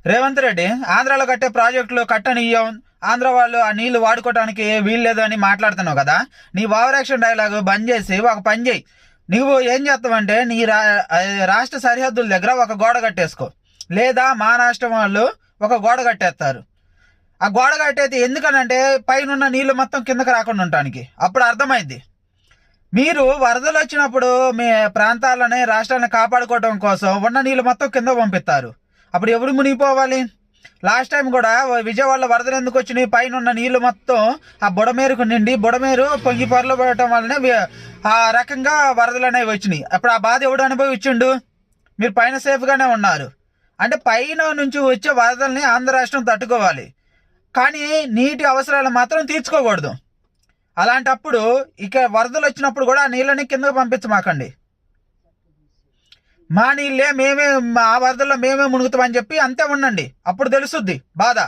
రేవంత్ రెడ్డి ఆంధ్రాలో కట్టే ప్రాజెక్టులు కట్టనియ్యం, ఆంధ్ర వాళ్ళు ఆ నీళ్లు వాడుకోవడానికి వీల్లేదు అని మాట్లాడుతున్నావు కదా. నీ ఓవర్ యాక్షన్ డైలాగ్ బంద్ చేసి ఒక పని చేయి. నువ్వు ఏం చేస్తావంటే నీ రాష్ట్ర సరిహద్దుల దగ్గర ఒక గోడ కట్టేసుకో, లేదా మా రాష్ట్రం వాళ్ళు ఒక గోడ కట్టేస్తారు. ఆ గోడ కట్టేది ఎందుకనంటే పైన నీళ్లు మొత్తం కిందకి రాకుండా ఉండటానికి. అప్పుడు అర్థమైంది. మీరు వరదలు వచ్చినప్పుడు మీ ప్రాంతాలని రాష్ట్రాన్ని కాపాడుకోవడం కోసం ఉన్న నీళ్ళు మొత్తం కింద పంపిస్తారు. అప్పుడు ఎవరు మునిగిపోవాలి? లాస్ట్ టైం కూడా విజయవాడలో వరదలు ఎందుకు వచ్చినాయి? పైన ఉన్న నీళ్లు మొత్తం ఆ బుడమేరుకు నిండి బుడమేరు పొంగి పొరలు పడటం వల్లనే ఆ రకంగా వరదలు అనేవి వచ్చినాయి. అప్పుడు ఆ బాధ ఎవడు అనుభవించిండు? మీరు పైన సేఫ్గానే ఉన్నారు. అంటే పైన నుంచి వచ్చే వరదల్ని ఆంధ్ర రాష్ట్రం తట్టుకోవాలి, కానీ నీటి అవసరాలు మాత్రం తీర్చుకోకూడదు. అలాంటప్పుడు ఇక వరదలు వచ్చినప్పుడు కూడా ఆ నీళ్ళని కిందకు పంపించమాకండి. మా నీళ్ళే మేమే, ఆ వరదల్లో మేమే మునుగుతామని చెప్పి అంతే ఉండండి. అప్పుడు తెలుసుద్ది బాధ.